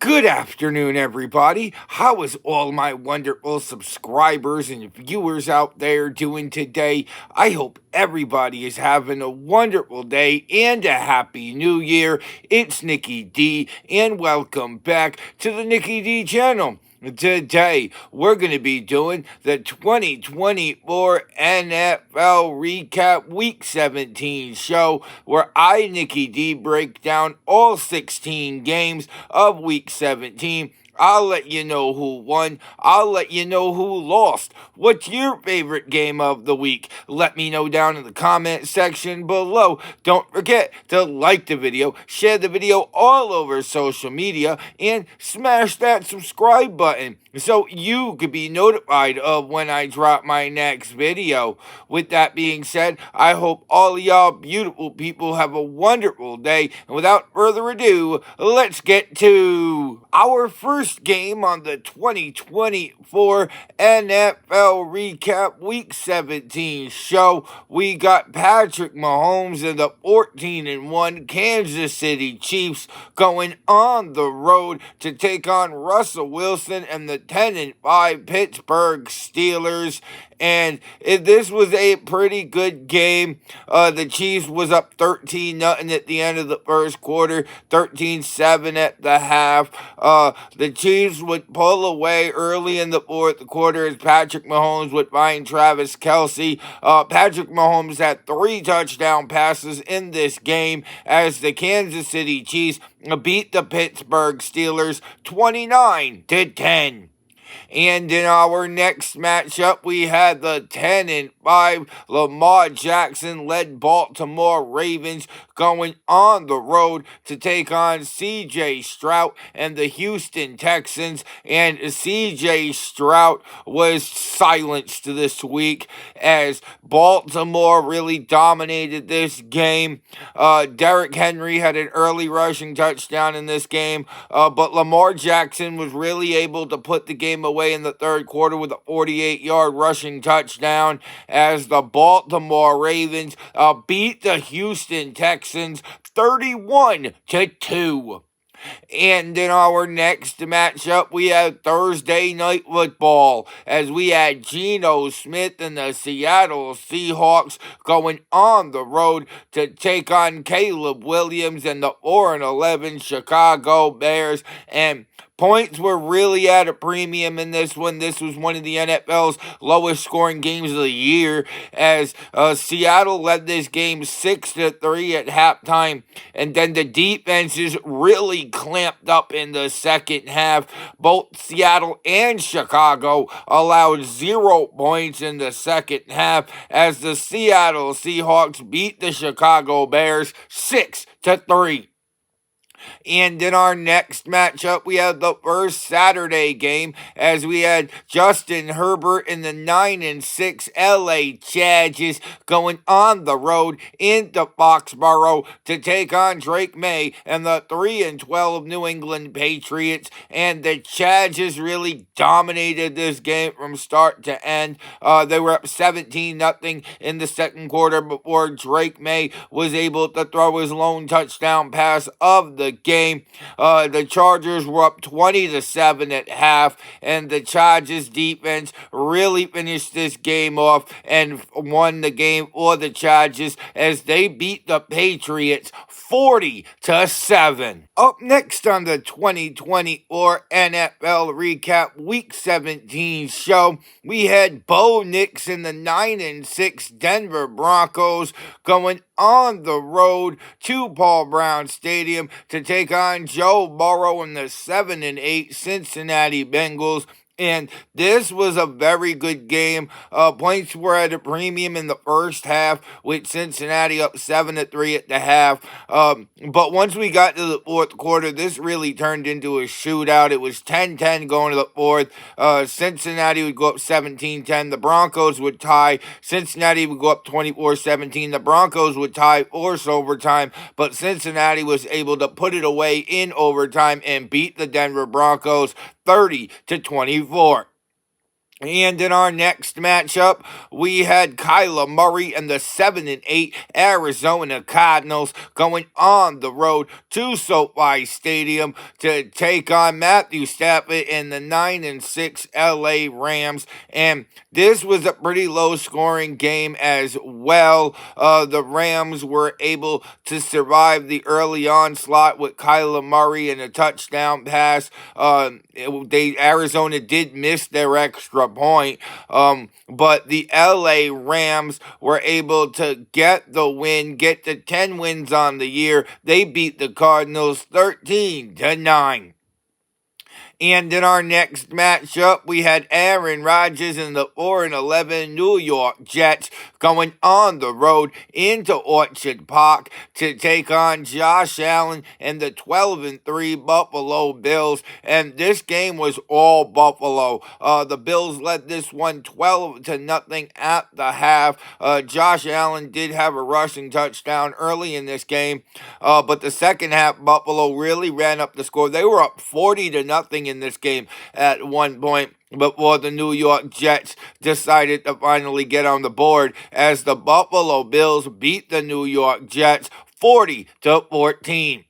Good afternoon, everybody. How is all my wonderful subscribers and viewers out there doing today? I hope everybody is having a wonderful day and a happy new year. It's Nikki D, and welcome back to the Nikki D channel. Today, we're going to be doing the 2024 NFL Recap Week 17 show, where I, Nikki D, break down all 16 games of Week 17. I'll let you know who won. I'll let you know who lost. What's your favorite game of the week? Let me know down in the comment section below. Don't forget to like the video, share the video all over social media, and smash that subscribe button so you could be notified of when I drop my next video. With that being said, I hope all of y'all beautiful people have a wonderful day. And without further ado, let's get to our first game on the 2024 NFL Recap Week 17 show. We got Patrick Mahomes and the 14-1 Kansas City Chiefs going on the road to take on Russell Wilson and the 10-5 Pittsburgh Steelers. And this was a pretty good game. The Chiefs was up 13-0 at the end of the first quarter, 13-7 at the half. The Chiefs would pull away early in the fourth quarter as Patrick Mahomes would find Travis Kelce. Patrick Mahomes had 3 touchdown passes in this game as the Kansas City Chiefs beat the Pittsburgh Steelers 29-10. And in our next matchup, we had the 10-5 Lamar Jackson-led Baltimore Ravens going on the road to take on C.J. Stroud and the Houston Texans. And C.J. Stroud was silenced this week as Baltimore really dominated this game. Derrick Henry had an early rushing touchdown in this game, but Lamar Jackson was really able to put the game away in the third quarter with a 48-yard rushing touchdown as the Baltimore Ravens beat the Houston Texans 31-2. And in our next matchup, we had Thursday Night Football as we had Geno Smith and the Seattle Seahawks going on the road to take on Caleb Williams and the 4-11 Chicago Bears. And points were really at a premium in this one. This was one of the NFL's lowest scoring games of the year as Seattle led this game 6-3 at halftime. And then the defenses really clamped up in the second half. Both Seattle and Chicago allowed 0 points in the second half as the Seattle Seahawks beat the Chicago Bears 6-3. And in our next matchup, we had the first Saturday game as we had Justin Herbert and the 9-6 LA Chargers going on the road into Foxborough to take on Drake May and the 3-12 New England Patriots. And the Chargers really dominated this game from start to end. They were up 17-0 in the second quarter before Drake May was able to throw his lone touchdown pass of the game. The Chargers were up 20-7 at half, and the Chargers defense really finished this game off and won the game for the Chargers as they beat the Patriots 40-7. Up next on the 2024 NFL Recap Week 17 show, we had Bo Nix and the 9-6 Denver Broncos going on the road to Paul Brown Stadium to take on Joe Burrow and the 7-8 Cincinnati Bengals. And this was a very good game. Points were at a premium in the first half with Cincinnati up 7-3 at the half. But once we got to the fourth quarter, this really turned into a shootout. It was 10-10 going to the fourth. Cincinnati would go up 17-10. The Broncos would tie. Cincinnati would go up 24-17. The Broncos would tie, force overtime. But Cincinnati was able to put it away in overtime and beat the Denver Broncos 30-24. And in our next matchup, we had Kyler Murray and the 7-8 Arizona Cardinals going on the road to SoFi Stadium to take on Matthew Stafford and the 9-6 LA Rams. And this was a pretty low scoring game as well. The Rams were able to survive the early onslaught with Kyler Murray and a touchdown pass. Arizona did miss their extra point, but the LA Rams were able to get the win, get the 10 wins on the year. They beat the Cardinals 13-9. And in our next matchup, we had Aaron Rodgers and the 4-11 New York Jets going on the road into Orchard Park to take on Josh Allen and the 12-3 Buffalo Bills. And this game was all Buffalo. The Bills led this one 12-0 at the half. Josh Allen did have a rushing touchdown early in this game, but the second half, Buffalo really ran up the score. They were up 40-0 in this game at one point before the New York Jets decided to finally get on the board as the Buffalo Bills beat the New York Jets 40-14.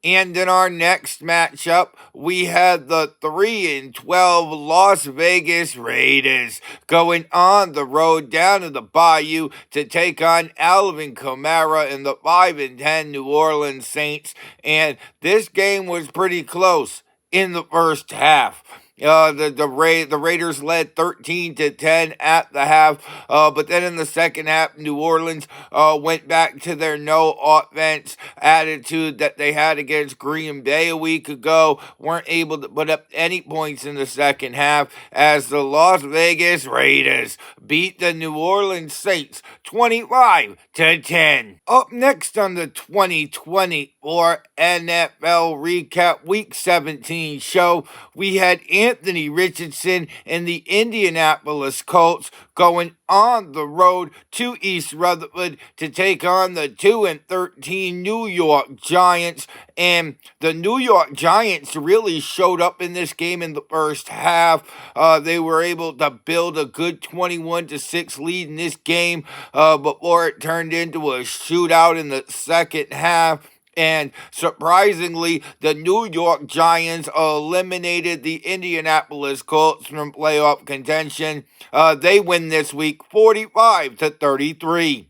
And in our next matchup, we had the 3-12 Las Vegas Raiders going on the road down to the Bayou to take on Alvin Kamara and the 5-10 New Orleans Saints. And this game was pretty close in the first half. The Raiders led 13-10 at the half, but then in the second half, New Orleans went back to their no offense attitude that they had against Green Bay a week ago. Weren't able to put up any points in the second half as the Las Vegas Raiders beat the New Orleans Saints 25-10. Up next on the 2024 NFL Recap Week 17 show, we had Anthony Richardson and the Indianapolis Colts going on the road to East Rutherford to take on the 2-13 New York Giants. And the New York Giants really showed up in this game in the first half. They were able to build a good 21-6 lead in this game before it turned into a shootout in the second half. And surprisingly, the New York Giants eliminated the Indianapolis Colts from playoff contention. They win this week 45-33.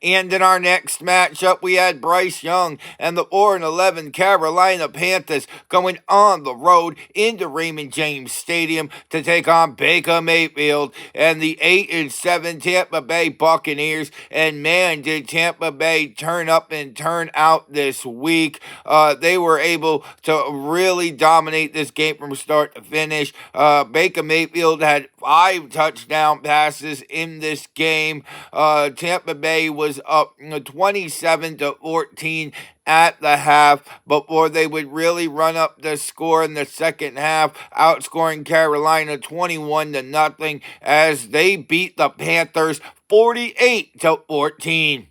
And in our next matchup, we had Bryce Young and the 4-11 Carolina Panthers going on the road into Raymond James Stadium to take on Baker Mayfield and the 8-7 Tampa Bay Buccaneers. And man, did Tampa Bay turn up and turn out this week. They were able to really dominate this game from start to finish. Baker Mayfield had 5 touchdown passes in this game. Tampa Bay was up 27-14 at the half before they would really run up the score in the second half, outscoring Carolina 21-0 as they beat the Panthers 48-14.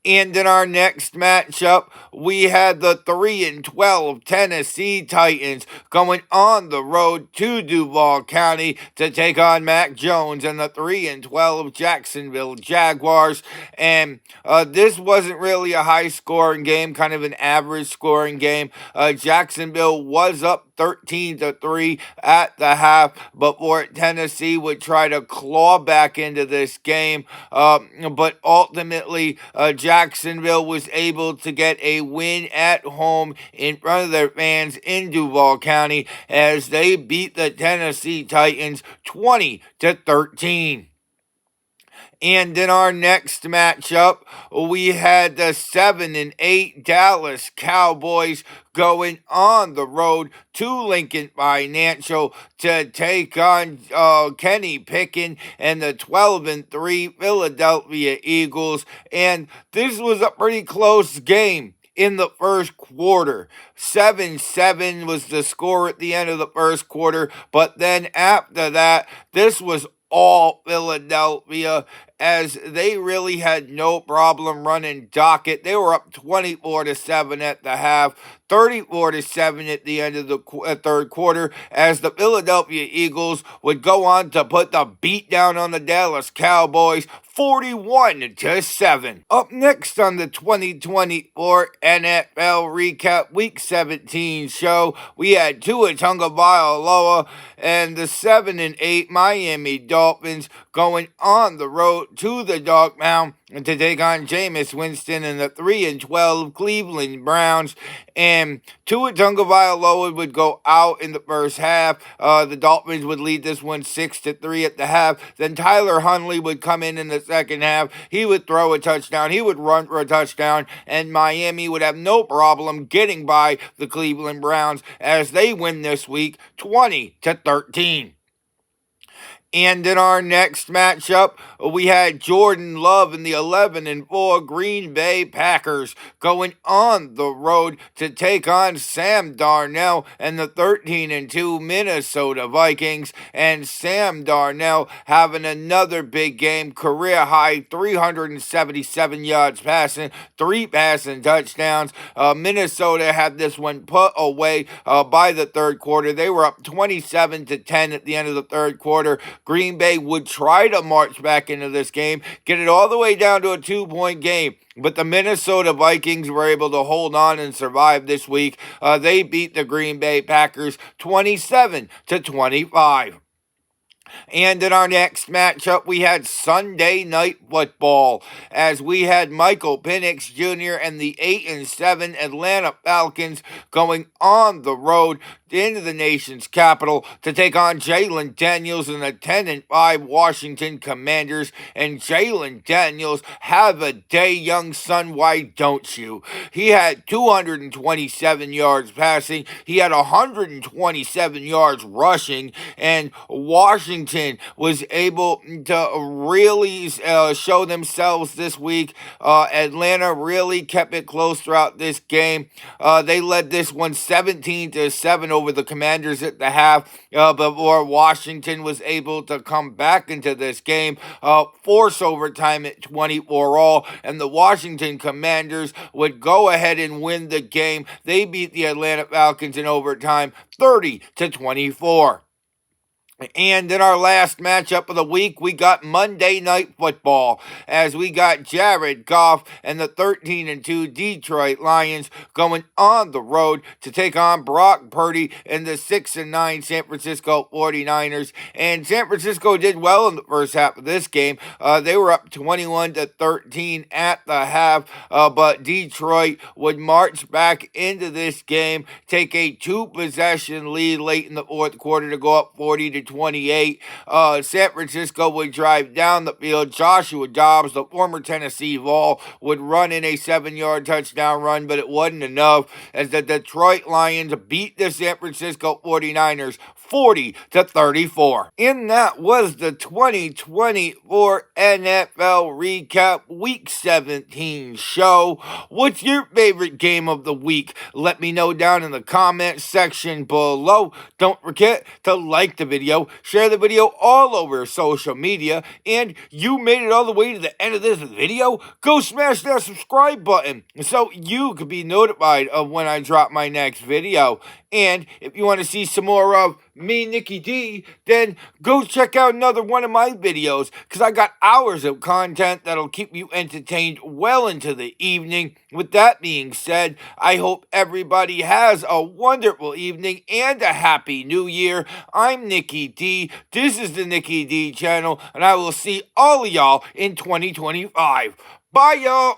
And in our next matchup, we had the 3-12 Tennessee Titans going on the road to Duval County to take on Mac Jones and the 3-12 Jacksonville Jaguars. And this wasn't really a high-scoring game, kind of an average-scoring game. Jacksonville was up 13-3 at the half before Tennessee would try to claw back into this game. But ultimately, Jacksonville was able to get a win at home in front of their fans in Duval County as they beat the Tennessee Titans 20-13. And in our next matchup, we had the 7-8 Dallas Cowboys going on the road to Lincoln Financial to take on Kenny Pickett and the 12-3 Philadelphia Eagles. And this was a pretty close game in the first quarter. 7-7 was the score at the end of the first quarter. But then after that, this was all Philadelphia as they really had no problem running docket. They were up 24-7 at the half, 34-7 at the end of the third quarter, as the Philadelphia Eagles would go on to put the beat down on the Dallas Cowboys 41-7. Up next on the 2024 NFL Recap Week 17 show, we had Tua Tagovailoa and the 7-8 Miami Dolphins going on the road to the Dog Pound to take on Jameis Winston and the 3-12 Cleveland Browns. And Tua Tagovailoa would go out in the first half. The Dolphins would lead this one 6-3 at the half. Then Tyler Huntley would come in the second half. He would throw a touchdown. He would run for a touchdown, and Miami would have no problem getting by the Cleveland Browns as they win this week 20-13. And in our next matchup, we had Jordan Love and the 11-4 Green Bay Packers going on the road to take on Sam Darnold and the 13-2 Minnesota Vikings. And Sam Darnold having another big game, career high 377 yards passing, 3 passing touchdowns. Minnesota had this one put away by the third quarter. They were up 27-10 at the end of the third quarter. Green Bay would try to march back into this game, get it all the way down to a 2-point game. But the Minnesota Vikings were able to hold on and survive this week. They beat the Green Bay Packers 27-25. And in our next matchup, we had Sunday Night Football, as we had Michael Penix Jr. and the 8-7 Atlanta Falcons going on the road into the nation's capital to take on Jayden Daniels and the 10-5 Washington Commanders. And Jayden Daniels, have a day, young son, why don't you? He had 227 yards passing. He had 127 yards rushing, and Washington was able to really show themselves this week. Atlanta really kept it close throughout this game. They led this one 17-7 over the Commanders at the half, before Washington was able to come back into this game, force overtime at 24-all, and the Washington Commanders would go ahead and win the game. They beat the Atlanta Falcons in overtime 30-24. And in our last matchup of the week, we got Monday Night Football, as we got Jared Goff and the 13-2 Detroit Lions going on the road to take on Brock Purdy and the 6-9 San Francisco 49ers. And San Francisco did well in the first half of this game. They were up 21-13 at the half, but Detroit would march back into this game, take a 2-possession lead late in the fourth quarter to go up 40-28. San Francisco would drive down the field. Joshua Dobbs, the former Tennessee Vol, would run in a 7-yard touchdown run, but it wasn't enough, as the Detroit Lions beat the San Francisco 49ers 40-34. And that was the 2024 NFL Recap Week 17 show. What's your favorite game of the week? Let me know down in the comment section below. Don't forget to like the video, share the video all over social media, and you made it all the way to the end of this video, go smash that subscribe button so you can be notified of when I drop my next video. And if you want to see some more of me, Nicky D, then go check out another one of my videos, because I got hours of content that'll keep you entertained well into the evening. With that being said, I hope everybody has a wonderful evening and a happy new year. I'm Nicky D. This is the Nicky D channel, and I will see all of y'all in 2025. Bye, y'all.